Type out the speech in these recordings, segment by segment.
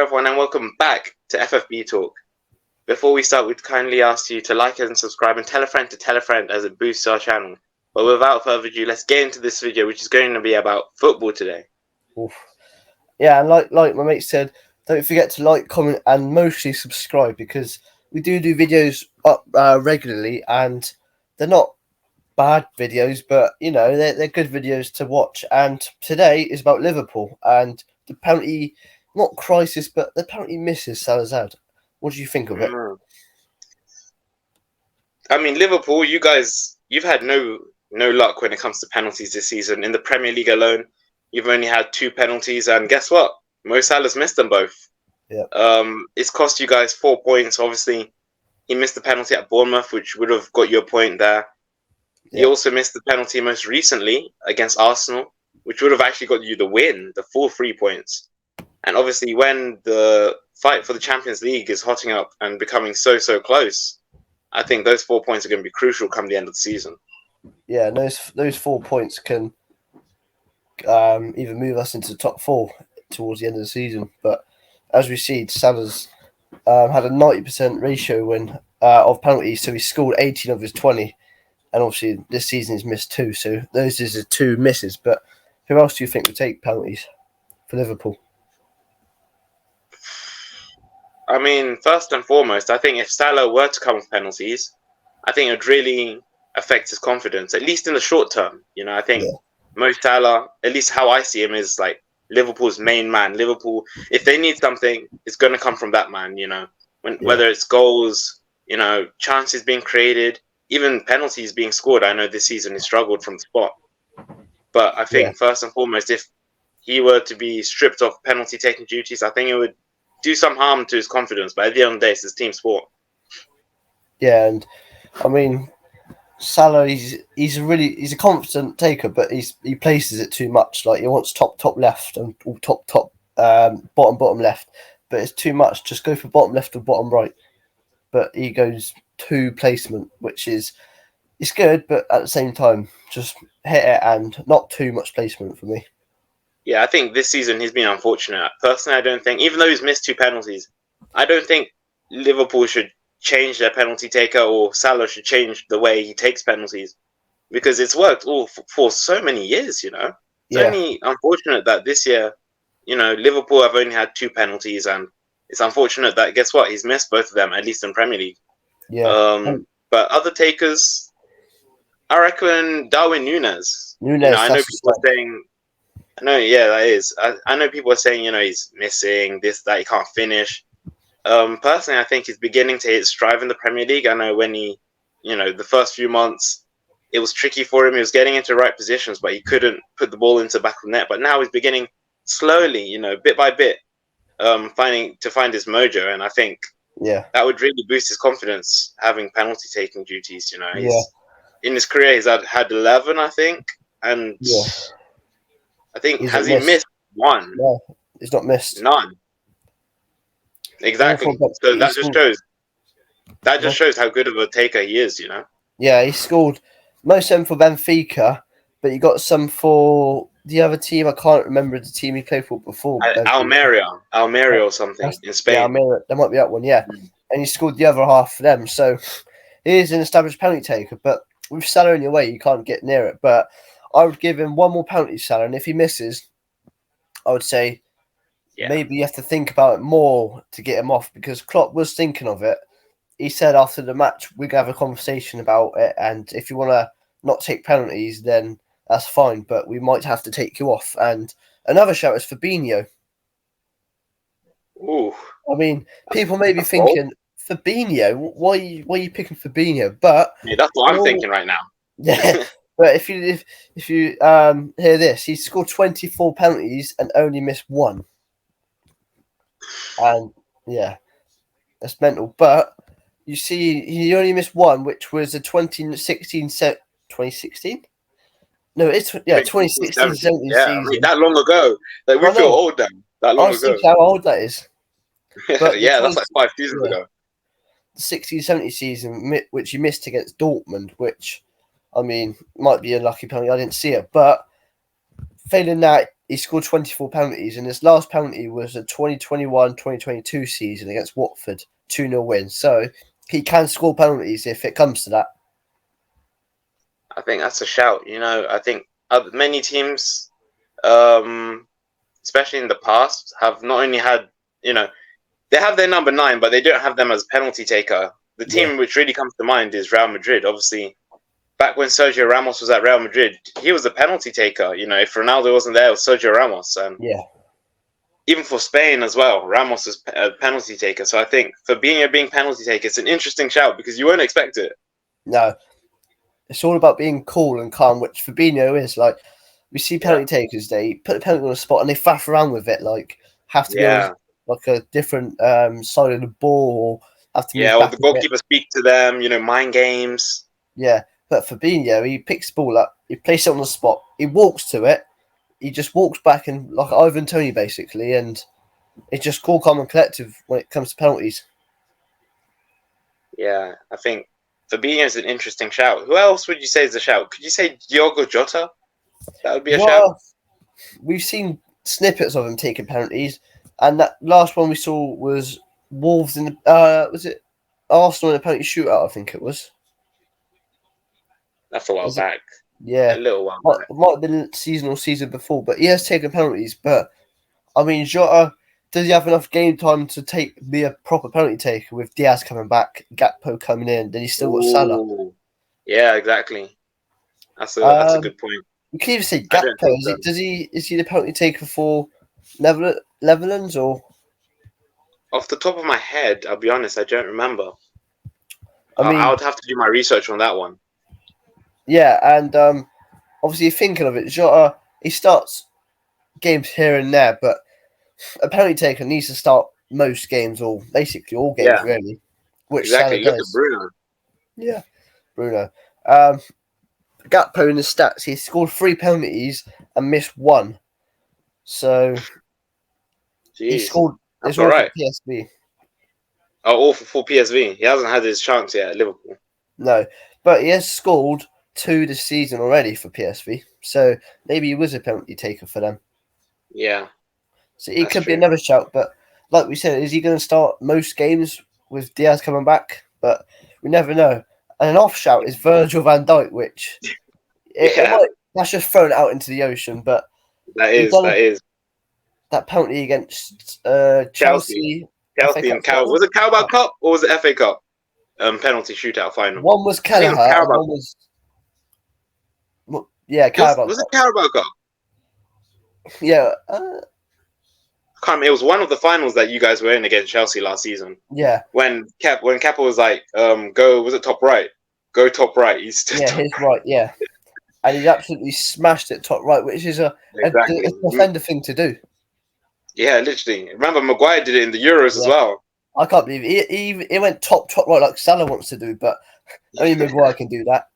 everyone, and welcome back to FFB Talk. Before we start, we'd kindly ask you to like and subscribe and tell a friend as it boosts our channel. But without further ado, let's get into this video, which is going to be about football today. Oof. Yeah, and like my mate said, don't forget to like, comment, and mostly subscribe, because we do videos up regularly, and they're not bad videos, but they're good videos to watch. And today is about Liverpool and the penalty, not crisis, but the penalty misses Salazar. What do you think of it? I mean, Liverpool, you've had no luck when it comes to penalties this season. In the Premier League alone, you've only had 2 penalties, and guess what? Mo Salah's missed them both. Yeah. It's cost you guys 4 points. Obviously, he missed the penalty at Bournemouth, which would have got you a point there. Yeah. He also missed the penalty most recently against Arsenal, which would have actually got you the win, the full 3 points. And obviously, when the fight for the Champions League is hotting up and becoming so close, I think those 4 points are going to be crucial come the end of the season. Yeah, and those 4 points can either move us into the top 4 towards the end of the season. But as we see, Salah's had a 90% ratio of penalties, so he scored 18 of his 20. And obviously, this season he's missed 2, so those are 2 misses. But who else do you think would take penalties for Liverpool? I mean, first and foremost, I think if Salah were to come with penalties, I think it would really affect his confidence, at least in the short term. I think Mo Salah, at least how I see him, is like Liverpool's main man. Liverpool, if they need something, it's going to come from that man, whether it's goals, chances being created, even penalties being scored. I know this season he struggled from the spot. But I think first and foremost, if he were to be stripped of penalty-taking duties, I think it would do some harm to his confidence. But at the end of the day, it's his team sport. Yeah, and I mean, Salah, he's a confident taker, but he places it too much. Like, he wants top left and top bottom left, but it's too much. Just go for bottom left or bottom right. But he goes to placement, which is it's good, but at the same time, just hit it and not too much placement for me. Yeah, I think this season he's been unfortunate. Personally, I don't think, even though he's missed 2 penalties, I don't think Liverpool should change their penalty taker, or Salah should change the way he takes penalties, because it's worked all for so many years. It's only unfortunate that this year, Liverpool have only had 2 penalties, and it's unfortunate that, guess what, he's missed both of them, at least in Premier League. But other takers, I reckon Darwin Núñez. I know people are saying, that is. I know people are saying, he's missing this, that, he can't finish. Personally, I think he's beginning to hit stride in the Premier League. I know when he, the first few months, it was tricky for him. He was getting into the right positions, but he couldn't put the ball into the back of the net. But now he's beginning slowly, bit by bit, find his mojo. And I think that would really boost his confidence, having penalty taking duties. In his career, he's had 11, I think, and I think has he missed 1? No, he's not missed none. Exactly. So that just shows how good of a taker he is. Yeah, he scored most of them for Benfica, but he got some for the other team. I can't remember the team he played for before. Almeria or something in Spain. Yeah, Almeria. There might be that one. Yeah, and he scored the other half for them. So he is an established penalty taker, but with Salah in your way, you can't get near it. But I would give him 1 more penalty, Salah, and if he misses, I would say maybe you have to think about it more to get him off, because Klopp was thinking of it. He said after the match, we're going to have a conversation about it, and if you want to not take penalties, then that's fine, but we might have to take you off. And another shout is Fabinho. Ooh. I mean, people may be thinking, Fabinho, why are you picking Fabinho? But that's what I'm thinking right now. Yeah, but if you hear this, he scored 24 penalties and only missed 1. And that's mental. But you see, he only missed 1, which was a 2016. No, it's 2016 season. Yeah, I mean, that long ago. Like, we feel old then. That long ago. How old that is. But that's like 5 seasons ago. The 16-17 season, which he missed against Dortmund, which, I mean, might be a lucky penalty. I didn't see it, but failing that, he scored 24 penalties, and his last penalty was a 2021-2022 season against Watford, 2-0 win. So he can score penalties if it comes to that. I think that's a shout. I think many teams, especially in the past, have not only had, they have their number 9, but they don't have them as penalty taker. The team which really comes to mind is Real Madrid. Obviously, back when Sergio Ramos was at Real Madrid, he was a penalty taker. If Ronaldo wasn't there, it was Sergio Ramos. And even for Spain as well, Ramos is a penalty taker. So I think Fabinho being penalty taker, it's an interesting shout because you won't expect it. No. It's all about being cool and calm, which Fabinho is. Like, we see penalty takers, they put the penalty on the spot and they faff around with it. Like, have to be on like a different side of the ball, or have to move or back the goalkeeper speak to them. Mind games. Yeah, but Fabinho, he picks the ball up, he places it on the spot, he walks to it, he just walks back and like Ivan Toney basically, and it's just cool, calm, and collective when it comes to penalties. Yeah, I think Fabinho is an interesting shout. Who else would you say is a shout? Could you say Diogo Jota? That would be a shout. We've seen snippets of him taking penalties, and that last one we saw was Wolves in the was it Arsenal in a penalty shootout? I think it was. That's a while back. Yeah, a little while back. Might have been season before, but he has taken penalties. But I mean, Jota, does he have enough game time to be a proper penalty taker with Diaz coming back, Gakpo coming in? Then he's still got Salah. Yeah, exactly. That's a good point. You can even say Gakpo. Is he the penalty taker for Netherlands or? Off the top of my head, I'll be honest, I don't remember. I would have to do my research on that one. Yeah, and obviously thinking of it, Jota, he starts games here and there, but a penalty taker needs to start most games, or basically all games, really. Which exactly. Salah Look at Bruno. Yeah, Bruno. Gakpo in the stats, he scored 3 penalties and missed 1. So he scored. That's all right. PSV. Oh, all for PSV. He hasn't had his chance yet at Liverpool. No, but he has scored 2 this season already for PSV. So maybe he was a penalty taker for them. Yeah. So he could be another shout, but like we said, is he going to start most games with Diaz coming back? But we never know. And an off shout is Virgil van Dijk, which that's just thrown out into the ocean. But that is that penalty against Chelsea. Chelsea and was it Carabao Cup or was it FA Cup? Penalty shootout final. One was Kelleher, and one was Carabao. Was it Carabao Cup? Yeah. It was one of the finals that you guys were in against Chelsea last season. Yeah. When Kepa was like, go, was it top right? Go top right. He's his right, yeah. And he absolutely smashed it top right, which is a defender thing to do. Yeah, literally. Remember, Maguire did it in the Euros as well. I can't believe it. He went top right like Salah wants to do, but only Maguire can do that.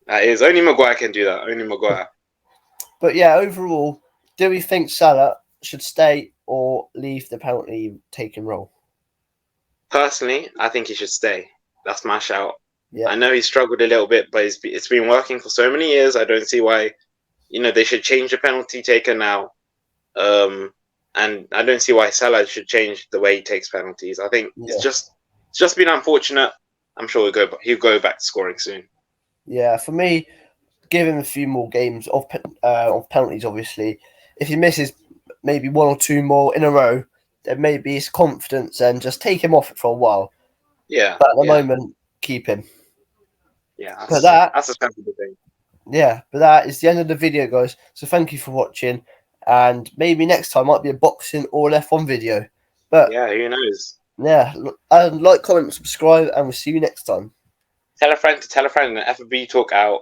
Only Maguire can do that. Only Maguire. But yeah, overall, do we think Salah should stay or leave the penalty taking role? Personally, I think he should stay. That's my shout. Yeah. I know he struggled a little bit, but it's been working for so many years. I don't see why, they should change the penalty taker now. And I don't see why Salah should change the way he takes penalties. I think it's just been unfortunate. I'm sure he'll go back to scoring soon. Yeah, for me, give him a few more games of penalties. Obviously, if he misses maybe 1 or 2 more in a row, then maybe his confidence, and just take him off it for a while. Yeah, but at the moment, keep him. Yeah, that's a sensible thing. Yeah, but that is the end of the video, guys. So thank you for watching. And maybe next time might be a boxing or an F1 video. But yeah, who knows? Yeah, like, comment, subscribe, and we'll see you next time. Tell a friend to tell a friend, and FB talk out.